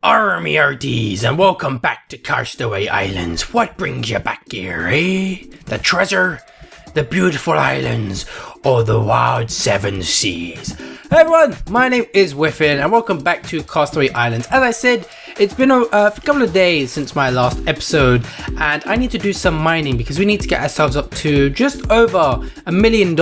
Army hearties, and welcome back to Castaway Islands. What brings you back here, eh? The treasure, the beautiful islands, or the wild seven seas? Hey everyone, my name is Whiffen, and welcome back to Castaway Islands. As I said, it's been a couple of days since my last episode, and I need to do some mining because we need to get ourselves up to just over $1 million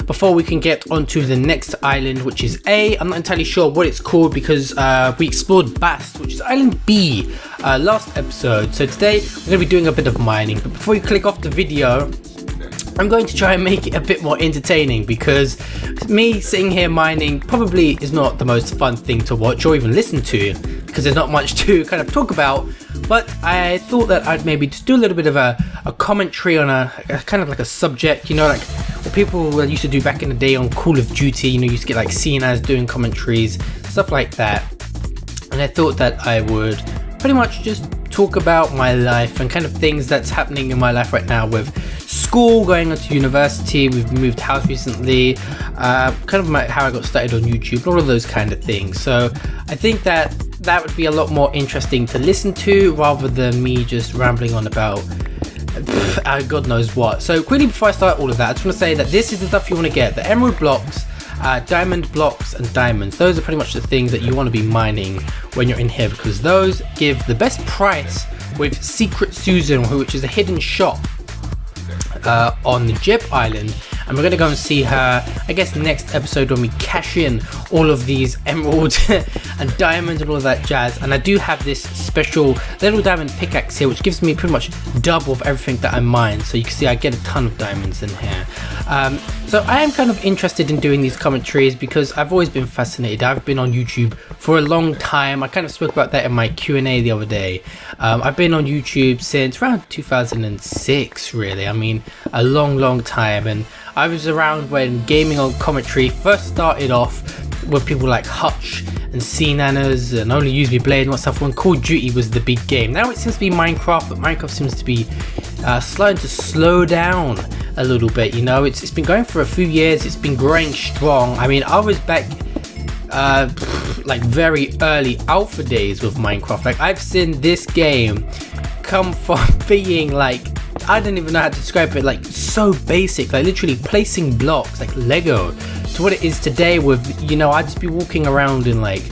before we can get onto the next island, which is A. I'm not entirely sure what it's called because we explored Bast, which is island B, last episode. So today we're going to be doing a bit of mining, but before you click off the video, I'm going to try and make it a bit more entertaining because me sitting here mining probably is not the most fun thing to watch or even listen to because there's not much to kind of talk about. But I thought that I'd maybe just do a little bit of a commentary on a kind of like a subject, you know, like what people used to do back in the day on Call of Duty. You know, you used to get like CNAs doing commentaries, stuff like that. And I thought that I would pretty much just talk about my life and kind of things that's happening in my life right now with school, going on to university. We've moved house recently, kind of how I got started on YouTube, all of those kind of things. So I think that would be a lot more interesting to listen to rather than me just rambling on about God knows what. So quickly before I start all of that, I just want to say that this is the stuff you want to get: the emerald blocks, diamond blocks and diamonds. Those are pretty much the things that you want to be mining when you're in here because those give the best price with Secret Susan, which is a hidden shop on the Jeb Island, and we're going to go and see her, I guess, next episode when we cash in all of these emeralds and diamonds and all of that jazz. And I do have this special little diamond pickaxe here which gives me pretty much double of everything that I mine, so you can see I get a ton of diamonds in here. So I am kind of interested in doing these commentaries because I've always been fascinated. I've been on YouTube for a long time. I kind of spoke about that in my Q&A the other day. I've been on YouTube since around 2006 really. I mean, a long time, and I was around when gaming on commentary first started off with people like Hutch and C-Nanas and Only Use Me Blade and stuff, when Call of Duty was the big game. Now it seems to be Minecraft, but Minecraft seems to be starting to slow down a little bit, you know. It's been going for a few years, it's been growing strong. I mean, I was back like very early alpha days with Minecraft. Like, I've seen this game come from being like, I don't even know how to describe it, like so basic, like literally placing blocks like Lego, to what it is today with, you know, I'd just be walking around in like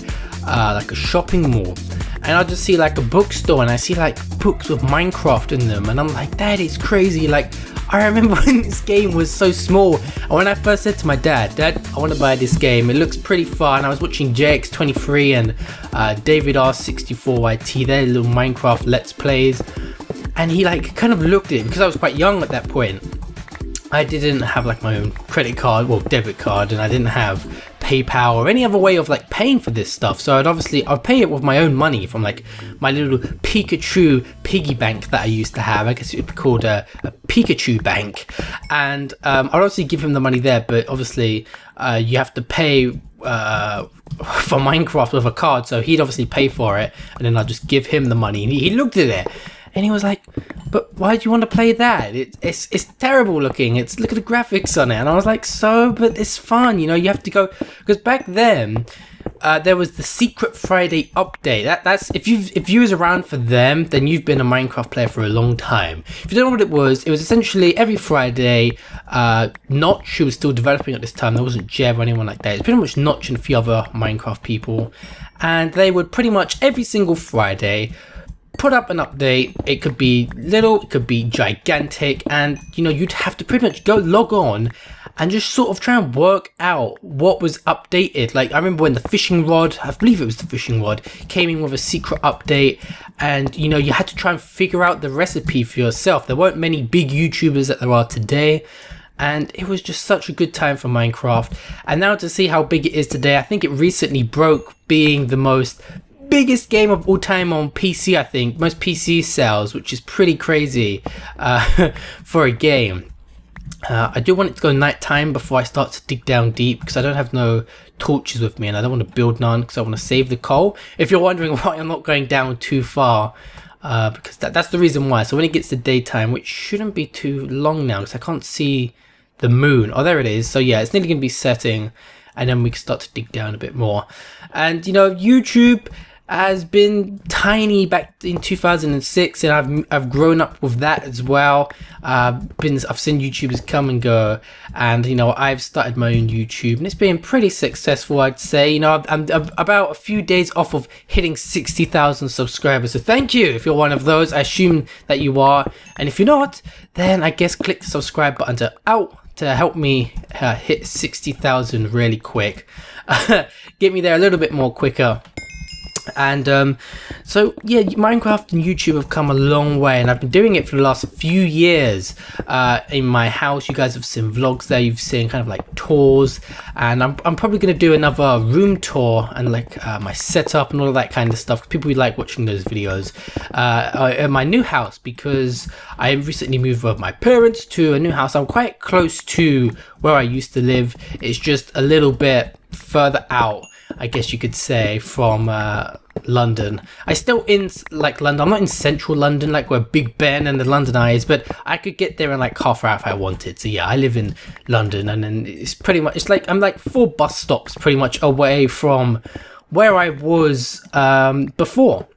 a shopping mall and I'll just see like a bookstore and I see like books with Minecraft in them, and I'm like, that is crazy. Like, I remember when this game was so small, and when I first said to my dad, I want to buy this game, it looks pretty fun. I was watching JX23 and David R64YT, their little Minecraft Let's Plays, and he like kind of looked at it because I was quite young at that point. I didn't have like my own credit card, well, debit card, and I didn't have PayPal or any other way of like paying for this stuff. So I'd pay it with my own money from like my little Pikachu piggy bank that I used to have. I guess it would be called a Pikachu bank. And I'd obviously give him the money there, but obviously you have to pay for Minecraft with a card. So he'd obviously pay for it, and then I'll just give him the money. And he looked at it and he was like, but why do you want to play that? It's terrible looking. Look at the graphics on it. And I was like, so, but it's fun, you know. You have to go, because back then there was the Secret Friday update. That's if you was around for them, then you've been a Minecraft player for a long time. If you don't know what it was essentially every Friday. Notch, who was still developing at this time, there wasn't Jeb or anyone like that. It's pretty much Notch and a few other Minecraft people, and they would pretty much every single Friday put up an update. It could be little, it could be gigantic, and you know, you'd have to pretty much go log on and just sort of try and work out what was updated. Like, I remember when the fishing rod, I believe it was the fishing rod, came in with a secret update, and you know, you had to try and figure out the recipe for yourself. There weren't many big YouTubers that there are today, and it was just such a good time for Minecraft. And now to see how big it is today, I think it recently broke being the biggest game of all time on PC. I think most PC sales, which is pretty crazy for a game. I do want it to go nighttime before I start to dig down deep, because I don't have no torches with me and I don't want to build none because I want to save the coal. If you're wondering why I'm not going down too far, because that's the reason why. So when it gets to daytime, which shouldn't be too long now because I can't see the moon. Oh, there it is. So yeah, it's nearly going to be setting, and then we can start to dig down a bit more. And you know, YouTube, has been tiny back in 2006, and I've grown up with that as well. I've seen YouTubers come and go, and you know, I've started my own YouTube, and it's been pretty successful, I'd say. You know, I'm about a few days off of hitting 60,000 subscribers, so thank you if you're one of those. I assume that you are, and if you're not, then I guess click the subscribe button to help me hit 60,000 really quick. Get me there a little bit more quicker. And so yeah, Minecraft and YouTube have come a long way, and I've been doing it for the last few years in my house. You guys have seen vlogs there, you've seen kind of like tours, and I'm probably going to do another room tour and like my setup and all of that kind of stuff. People like watching those videos at my new house, because I recently moved with my parents to a new house. I'm quite close to where I used to live. It's just a little bit further out, I guess you could say, from London. I still in like London. I'm not in central London like where Big Ben and the London Eye is, but I could get there in like half an hour if I wanted. So yeah, I live in London, and then it's pretty much, it's like I'm like 4 bus stops pretty much away from where I was before.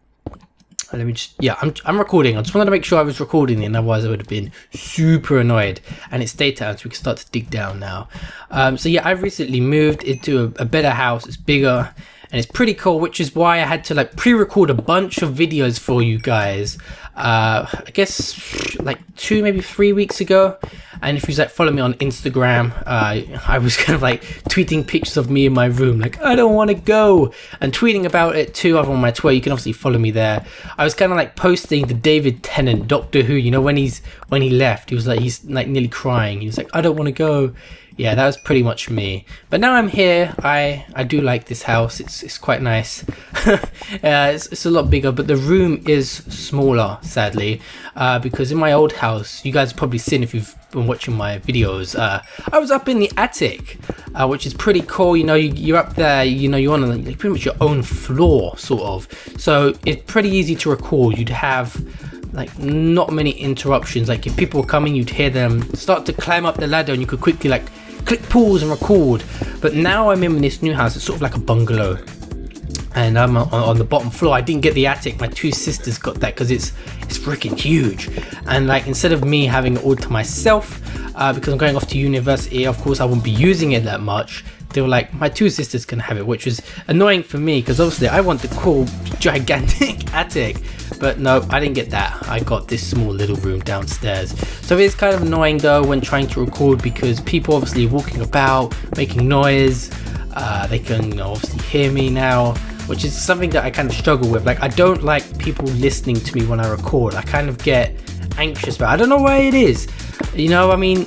Let me just, yeah, I'm recording. I just wanted to make sure I was recording, and otherwise I would have been super annoyed. And it's daytime, so we can start to dig down now. So yeah, I've recently moved into a better house. It's bigger and it's pretty cool, which is why I had to like pre-record a bunch of videos for you guys. I guess like 2, maybe 3 weeks ago. And if you like follow me on Instagram, I was kind of like tweeting pictures of me in my room, like I don't want to go, and tweeting about it too over on my Twitter. You can obviously follow me there. I was kind of like posting the David Tennant Doctor Who, you know, when he left, he's like nearly crying. He was like, I don't want to go. Yeah, that was pretty much me. But now I'm here. I do like this house. It's quite nice. It's a lot bigger, but the room is smaller, sadly, because in my old house, you guys have probably seen if you've been watching my videos, I was up in the attic, which is pretty cool. You know, you're up there, you know, you're on like pretty much your own floor, sort of. So it's pretty easy to record. You'd have like not many interruptions. Like if people were coming, you'd hear them start to climb up the ladder, and you could quickly like click pause and record. But now I'm in this new house. It's sort of like a bungalow, and I'm on the bottom floor. I didn't get the attic. My 2 sisters got that because it's freaking huge. And like instead of me having it all to myself, because I'm going off to university, of course I won't be using it that much. They were like, my 2 sisters can have it, which was annoying for me because obviously I want the cool gigantic attic. But no, I didn't get that. I got this small little room downstairs. So it's kind of annoying though when trying to record, because people obviously walking about, making noise. They can, you know, obviously hear me now, which is something that I kind of struggle with. Like I don't like people listening to me when I record. I kind of get anxious, but I don't know why it is. You know, I mean,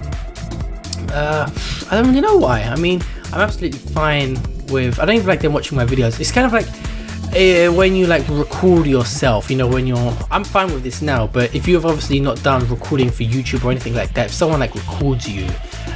I don't really know why. I mean, I'm absolutely fine with, I don't even like them watching my videos. It's kind of like when you like record yourself, you know, when you're, I'm fine with this now, but if you've obviously not done recording for YouTube or anything like that, if someone like records you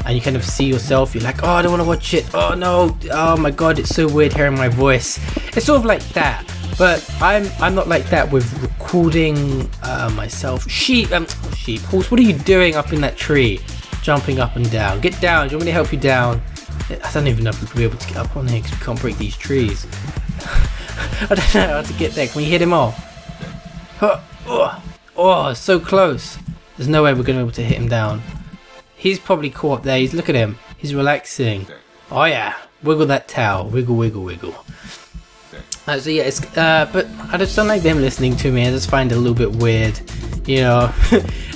and you kind of see yourself, you're like, oh, I don't want to watch it, oh no, oh my god, it's so weird hearing my voice. It's sort of like that, but I'm not like that with recording myself. Horse, what are you doing up in that tree, jumping up and down? Get down. Do you want me to help you down? I don't even know if we'll be able to get up on here because we can't break these trees. I don't know how to get there. Can we hit him off? Oh, so close. There's no way we're going to be able to hit him down. He's probably caught up there. Look at him. He's relaxing. Oh yeah. Wiggle that tail. Wiggle, wiggle, wiggle. So yeah, it's but I just don't like them listening to me. I just find it a little bit weird. You know,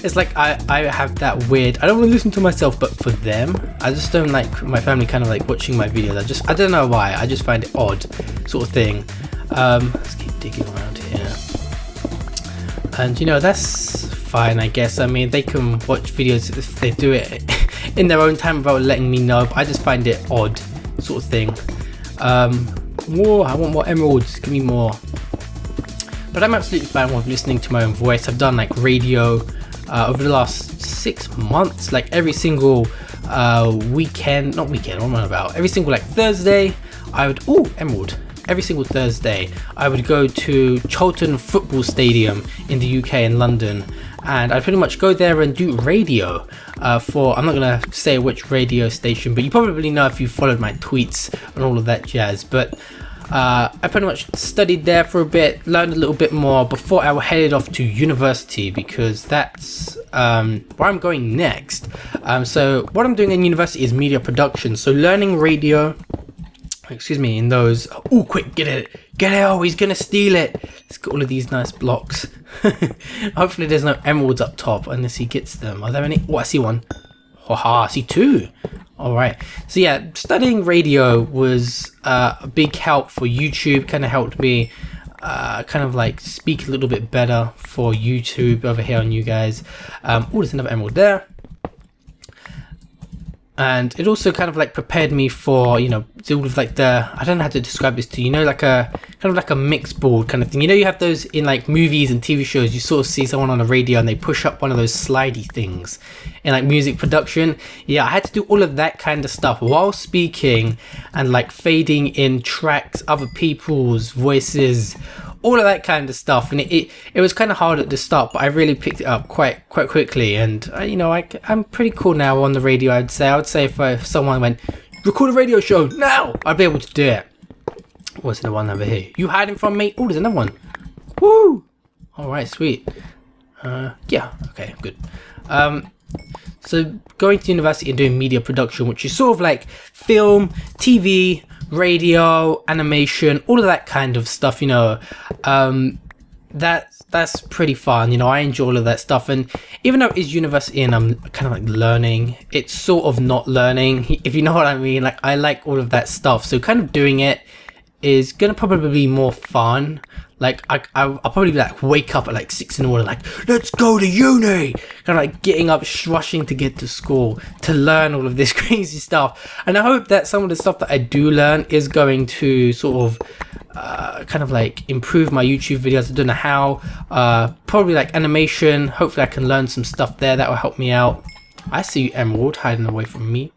it's like I have that weird, I don't want to listen to myself, but for them, I just don't like my family kind of like watching my videos. I don't know why, I just find it odd sort of thing. Let's keep digging around here. And you know, that's fine, I guess. I mean, they can watch videos if they do it in their own time without letting me know, but I just find it odd sort of thing. Whoa, I want more emeralds, give me more. But I'm absolutely fine with listening to my own voice. I've done like radio over the last 6 months, like every single weekend, not weekend, what am I about? Every single like Thursday, I would, oh, emerald. Every single Thursday, I would go to Charlton Football Stadium in the UK in London, and I'd pretty much go there and do radio for, I'm not gonna say which radio station, but you probably know if you followed my tweets and all of that jazz. But I pretty much studied there for a bit, learned a little bit more before I headed off to university, because that's where I'm going next. So what I'm doing in university is media production, so learning radio, excuse me, in those. Oh, quick, get it, oh, he's gonna steal it. Let's get all of these nice blocks. Hopefully there's no emeralds up top unless he gets them. Are there any? Oh, I see one. Haha, I see two. All right, so yeah, studying radio was a big help for YouTube. Kind of helped me kind of like speak a little bit better for YouTube over here on you guys. Oh, there's another emerald there. And it also kind of like prepared me for, you know, sort of like the, I don't know how to describe this to you, you know, like a kind of like a mix board kind of thing. You know, you have those in like movies and TV shows. You sort of see someone on the radio and they push up one of those slidey things in like music production. Yeah, I had to do all of that kind of stuff while speaking and like fading in tracks, other people's voices, all of that kind of stuff. And it was kind of hard at the start, but I really picked it up quite quickly. And you know, I'm pretty cool now on the radio. I would say if someone went, record a radio show now, I'd be able to do it. What's the one over here? You hiding from me? Oh, there's another one. Woo! All right, sweet. Yeah, okay, good. So going to university and doing media production, which is sort of like film, TV, radio, animation, all of that kind of stuff, you know. That's pretty fun, you know. I enjoy all of that stuff, and even though it's university and I'm kind of like learning, it's sort of not learning, if you know what I mean. Like, I like all of that stuff, so kind of doing it is gonna probably be more fun. Like I'll probably like wake up at like 6 in the morning, like, let's go to uni, kind of like getting up, rushing to get to school to learn all of this crazy stuff. And I hope that some of the stuff that I do learn is going to sort of kind of like improve my YouTube videos. I don't know how. Probably like animation. Hopefully I can learn some stuff there that will help me out. I see you, Emerald, hiding away from me.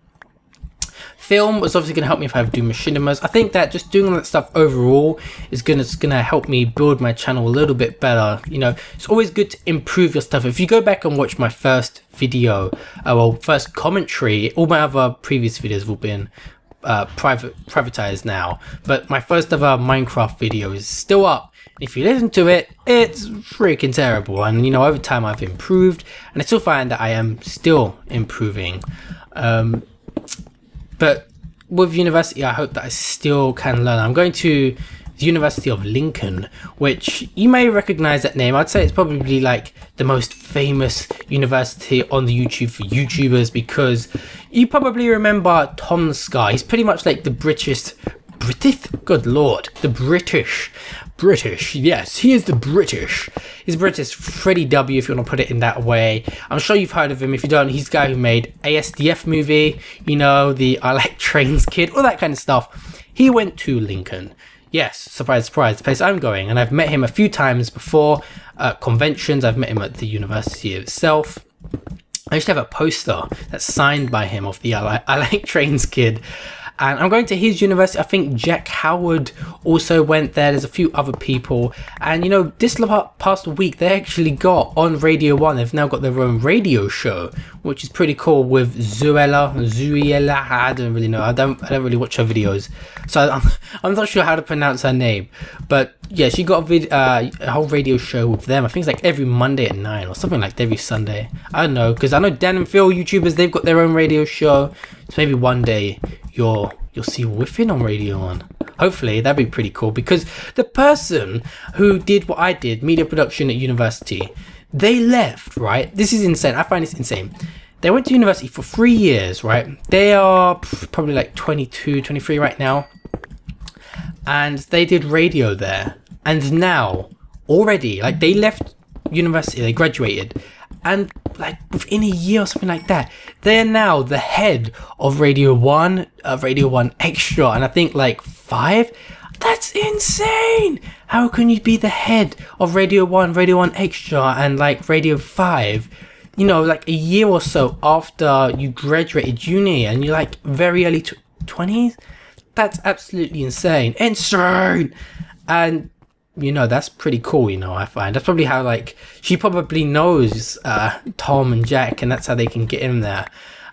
Film is obviously going to help me if I do machinimas. I think that just doing all that stuff overall is gonna help me build my channel a little bit better. You know, it's always good to improve your stuff. If you go back and watch my first video, well, first commentary, all my other previous videos have all been privatized now, but my first ever Minecraft video is still up. If you listen to it, it's freaking terrible. And you know, over time I've improved, and I still find that I am still improving. But with university, I hope that I still can learn. I'm going to the University of Lincoln, which you may recognize that name. I'd say it's probably like the most famous university on the YouTube for YouTubers, because you probably remember Tom Scar. He's pretty much like the British, good lord, the British, yes, he is the British. He's British Freddie W, if you want to put it in that way. I'm sure you've heard of him. If you don't, he's the guy who made ASDF movie, you know, the I Like Trains kid, all that kind of stuff. He went to Lincoln. Yes, surprise, surprise, the place I'm going. And I've met him a few times before, conventions. I've met him at the university itself. I used to have a poster that's signed by him of the I Like Trains kid. And I'm going to his university. I think Jack Howard also went there. There's a few other people. And you know, this past week, they actually got on Radio 1. They've now got their own radio show, which is pretty cool, with Zuela. I don't really know. I don't really watch her videos, so I'm not sure how to pronounce her name. But yeah, she got a whole radio show with them. I think it's like every Monday at 9 or something, like every Sunday. I don't know, because I know Dan and Phil YouTubers, they've got their own radio show. So maybe one day you'll see Whiffen on Radio 1. Hopefully, that'd be pretty cool, because the person who did what I did, media production at university, they left, right? This is insane. I find this insane. They went to university for 3 years, right? They are probably like 22, 23 right now. And they did radio there. And now, already, like, they left university, they graduated, and like within a year or something like that, they're now the head of Radio 1, Radio 1 Extra, and I think like 5. That's insane! How can you be the head of Radio 1, Radio 1 Extra, and like Radio 5, you know, like a year or so after you graduated uni, and you're like very early 20s? That's absolutely insane. Insane! And you know, that's pretty cool, you know, I find. That's probably how, like, she probably knows Tom and Jack, and that's how they can get in there.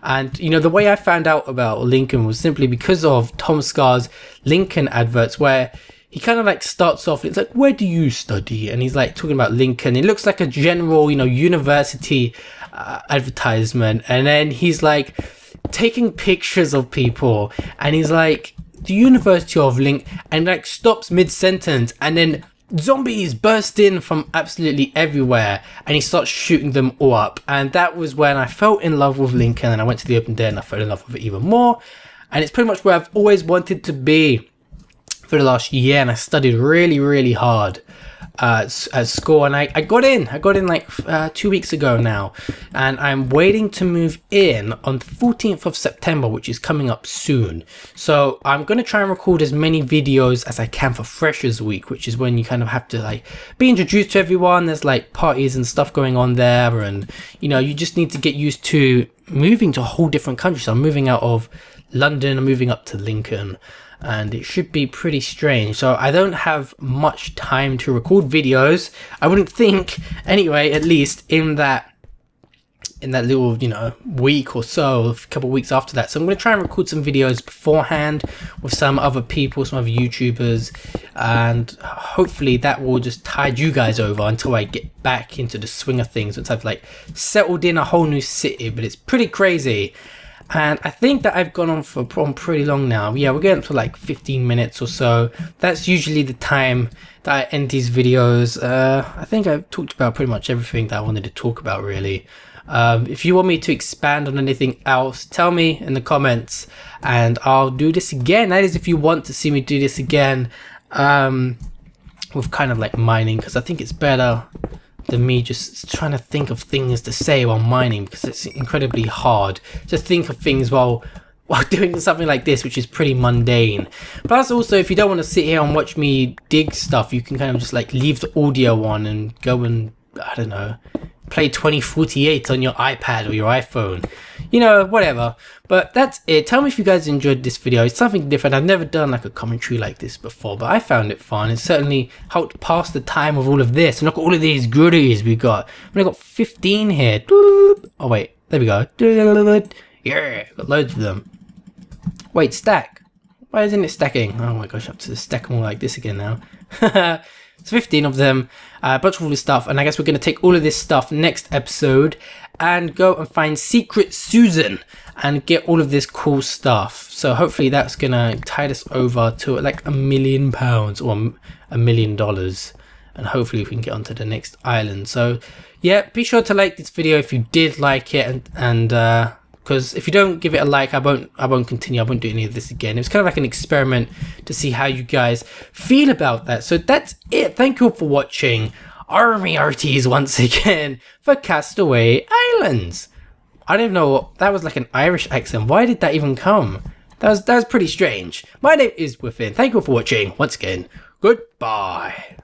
And you know, the way I found out about Lincoln was simply because of Tom Scar's Lincoln adverts, where he kind of like starts off, it's like, where do you study? And he's like talking about Lincoln. It looks like a general, you know, university advertisement. And then he's like taking pictures of people, and he's like, the University of Lincoln, and like stops mid-sentence, and then zombies burst in from absolutely everywhere, and he starts shooting them all up. And that was when I fell in love with Lincoln, and I went to the open day and I fell in love with it even more. And it's pretty much where I've always wanted to be for the last year, and I studied really hard at school, and I got in like 2 weeks ago now, and I'm waiting to move in on the 14th of September, which is coming up soon. So I'm going to try and record as many videos as I can for Freshers Week, which is when you kind of have to like be introduced to everyone. There's like parties and stuff going on there, and you know, you just need to get used to moving to a whole different country. So I'm moving out of London, I'm moving up to Lincoln, and it should be pretty strange. So I don't have much time to record videos, I wouldn't think, anyway, at least in that little, you know, week or so, a couple of weeks after that. So I'm going to try and record some videos beforehand with some other people, some other YouTubers, and hopefully that will just tide you guys over until I get back into the swing of things, once I've like settled in a whole new city. But it's pretty crazy. And I think that I've gone on for pretty long now. Yeah, we're getting up to like 15 minutes or so. That's usually the time that I end these videos. I think I've talked about pretty much everything that I wanted to talk about, really. If you want me to expand on anything else, tell me in the comments, and I'll do this again. That is, if you want to see me do this again, with kind of like mining, because I think it's better than me just trying to think of things to say while mining, because it's incredibly hard to think of things while doing something like this, which is pretty mundane. Plus, also, if you don't want to sit here and watch me dig stuff, you can kind of just like leave the audio on and go and, I don't know, play 2048 on your iPad or your iPhone, you know, whatever. But that's it. Tell me if you guys enjoyed this video. It's something different. I've never done like a commentary like this before, but I found it fun. It certainly helped pass the time of all of this. And look at all of these goodies we got. We got 15 here. Oh wait, there we go. Yeah, got loads of them. Wait, stack. Why isn't it stacking? Oh my gosh, I have to stack them all like this again now. It's 15 of them, a bunch of all this stuff, and I guess we're going to take all of this stuff next episode and go and find Secret Susan and get all of this cool stuff. So hopefully that's going to tide us over to like £1 million or $1 million, and hopefully we can get onto the next island. So yeah, be sure to like this video if you did like it, and because if you don't give it a like, I won't continue. I won't do any of this again. It was kind of like an experiment to see how you guys feel about that. So that's it. Thank you all for watching. Army Arties once again for Castaway Islands. I don't know what that was, like an Irish accent. Why did that even come? That was pretty strange. My name is Whiffen. Thank you all for watching once again. Goodbye.